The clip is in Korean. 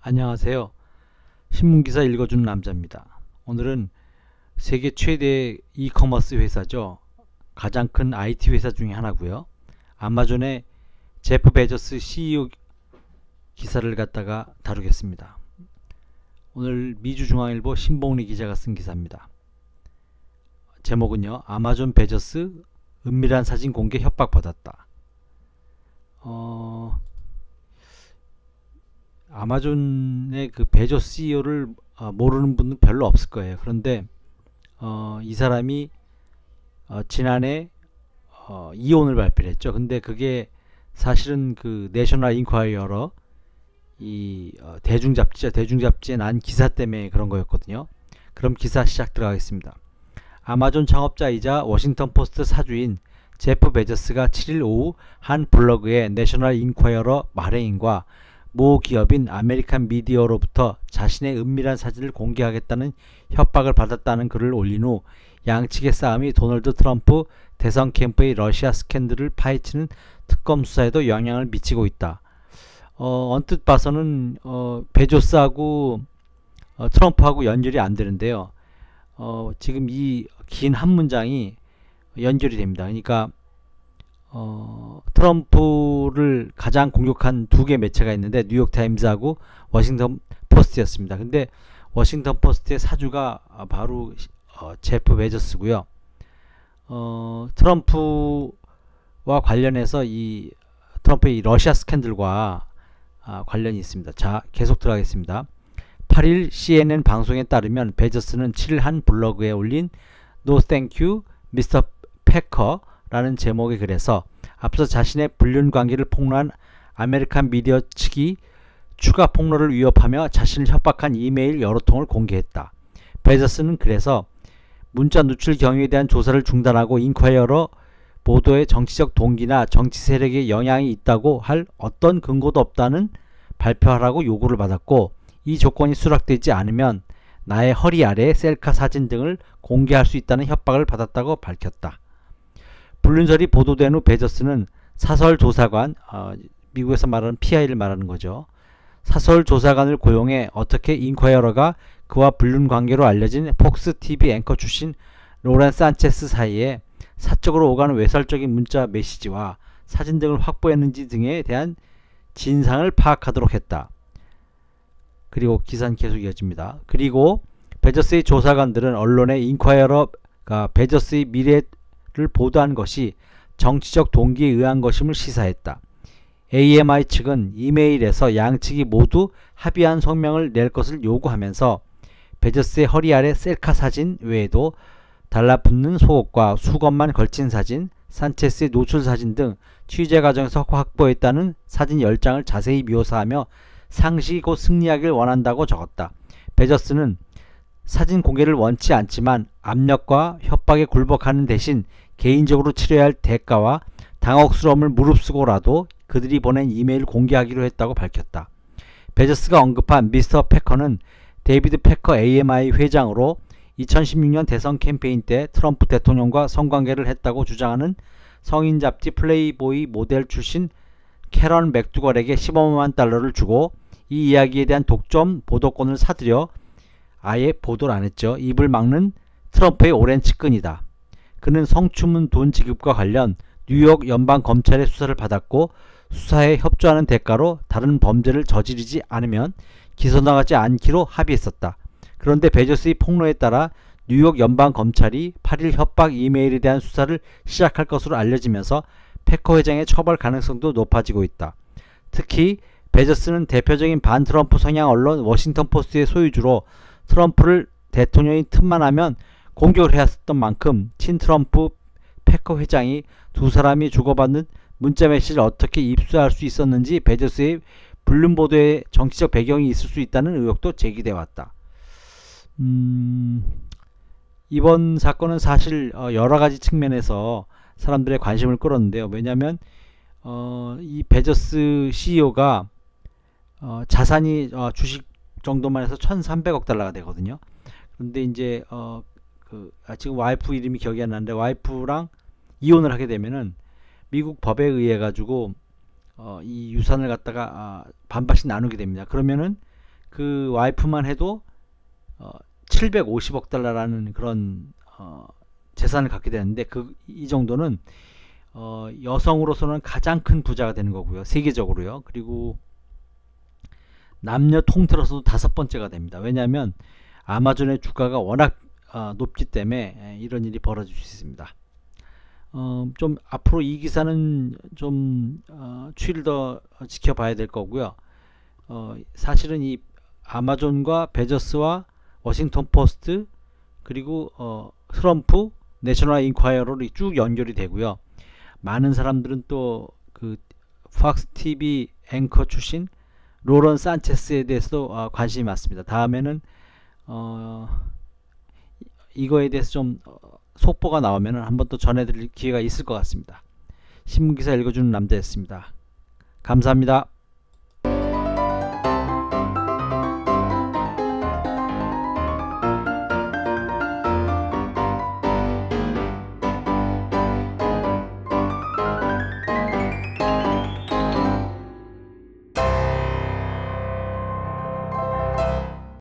안녕하세요. 신문기사 읽어주는 남자입니다. 오늘은 세계 최대 이커머스 회사죠. 가장 큰 IT 회사 중에 하나고요. 아마존의 제프 베조스 CEO 기사를 갖다가 다루겠습니다. 오늘 미주중앙일보 신봉리 기자가 쓴 기사입니다. 제목은요. 아마존 베조스 은밀한 사진 공개 협박받았다. 아마존의 그 베조스 CEO를 모르는 분은 별로 없을 거예요. 그런데 이 사람이 지난해 이혼을 발표를 했죠. 근데 그게 사실은 그 내셔널 인콰이어러 이 대중잡지에 난 기사 때문에 그런 거였거든요. 그럼 기사 시작 들어가겠습니다. 아마존 창업자이자 워싱턴 포스트 사주인 제프 베조스가 7일 오후 한 블로그에 내셔널 인콰이어러 발행인과 모 기업인 아메리칸 미디어로부터 자신의 은밀한 사진을 공개하겠다는 협박을 받았다는 글을 올린 후 양측의 싸움이 도널드 트럼프 대선 캠프의 러시아 스캔들을 파헤치는 특검 수사에도 영향을 미치고 있다. 언뜻 봐서는 베조스하고 트럼프하고 연결이 안 되는데요. 지금 이 긴 한 문장이 연결이 됩니다. 그러니까 트럼프를 가장 공격한 두 개 매체가 있는데 뉴욕타임즈하고 워싱턴 포스트였습니다. 근데 워싱턴 포스트의 사주가 바로 제프 베조스고요. 트럼프와 관련해서 이 트럼프의 러시아 스캔들과 관련이 있습니다. 자, 계속 들어가겠습니다. 8일 CNN 방송에 따르면 베조스는 7일 한 블로그에 올린 No Thank You, Mr. Packer 라는 제목의 글에서 앞서 자신의 불륜관계를 폭로한 아메리칸 미디어 측이 추가 폭로를 위협하며 자신을 협박한 이메일 여러 통을 공개했다. 베조스는 그래서 문자 누출 경위에 대한 조사를 중단하고 인콰이어러 보도의 정치적 동기나 정치 세력에 영향이 있다고 할 어떤 근거도 없다는 발표하라고 요구를 받았고, 이 조건이 수락되지 않으면 나의 허리 아래 셀카 사진 등을 공개할 수 있다는 협박을 받았다고 밝혔다. 불륜설이 보도된 후 베조스는 사설조사관, 미국에서 말하는 PI를 말하는 거죠. 사설조사관을 고용해 어떻게 인콰이어러가 그와 불륜관계로 알려진 폭스TV 앵커 출신 로렌 산체스 사이에 사적으로 오가는 외설적인 문자 메시지와 사진 등을 확보했는지 등에 대한 진상을 파악하도록 했다. 그리고 기사는 계속 이어집니다. 그리고 베조스의 조사관들은 언론에 인콰이어러가 베조스의 미래를 보도한 것이 정치적 동기에 의한 것임을 시사했다. AMI 측은 이메일에서 양측이 모두 합의한 성명을 낼 것을 요구하면서 베조스의 허리 아래 셀카 사진 외에도 달라붙는 속옷과 수건만 걸친 사진, 산체스의 노출 사진 등 취재 과정에서 확보했다는 사진 10장을 자세히 묘사하며 상시 곧 승리하길 원한다고 적었다. 베조스는 사진 공개를 원치 않지만 압력과 협박에 굴복하는 대신 개인적으로 치러야 할 대가와 당혹스러움을 무릅쓰고라도 그들이 보낸 이메일을 공개하기로 했다고 밝혔다. 베조스가 언급한 미스터 패커는 데이비드 패커 AMI 회장으로 2016년 대선 캠페인 때 트럼프 대통령과 성관계를 했다고 주장하는 성인 잡지 플레이보이 모델 출신 캐런 맥두걸에게 15만 달러를 주고 이 이야기에 대한 독점 보도권을 사들여 아예 보도를 안했죠. 입을 막는 트럼프의 오랜 측근이다. 그는 성추문 돈 지급과 관련 뉴욕 연방검찰의 수사를 받았고 수사에 협조하는 대가로 다른 범죄를 저지르지 않으면 기소당하지 않기로 합의했었다. 그런데 베조스의 폭로에 따라 뉴욕 연방검찰이 8일 협박 이메일에 대한 수사를 시작할 것으로 알려지면서 패커 회장의 처벌 가능성도 높아지고 있다. 특히 베조스는 대표적인 반트럼프 성향 언론 워싱턴 포스트의 소유주로 트럼프를 대통령이 틈만 하면 공격을 해왔던 만큼 친트럼프 패커 회장이 두 사람이 주고받는 문자 메시지를 어떻게 입수할 수 있었는지 베조스의 불륜 보도에 정치적 배경이 있을 수 있다는 의혹도 제기돼 왔다. 이번 사건은 사실 여러가지 측면에서 사람들의 관심을 끌었는데요. 왜냐하면 이 베조스 CEO가 자산이 주식 정도만 해서 1300억 달러가 되거든요. 그런데 이제 지금 와이프 이름이 기억이 안 나는데 와이프랑 이혼을 하게 되면은 미국 법에 의해 가지고 이 유산을 갖다가 반반씩 나누게 됩니다. 그러면은 그 와이프만 해도 750억 달러라는 그런 재산을 갖게 되는데 이 정도는 여성으로서는 가장 큰 부자가 되는 거고요. 세계적으로요. 그리고 남녀 통틀어서도 5번째가 됩니다. 왜냐하면 아마존의 주가가 워낙 높기 때문에 이런 일이 벌어질 수 있습니다. 좀 앞으로 이 기사는 좀 추이를 더 지켜봐야 될 거고요. 사실은 이 아마존과 베조스와 워싱턴 포스트 그리고 트럼프 내셔널 인콰이어로 쭉 연결이 되고요. 많은 사람들은 또 그 팍스 TV 앵커 출신 로런 산체스에 대해서도 관심이 많습니다. 다음에는 이거에 대해서 좀 속보가 나오면 한번 또 전해드릴 기회가 있을 것 같습니다. 신문기사 읽어주는 남자였습니다. 감사합니다.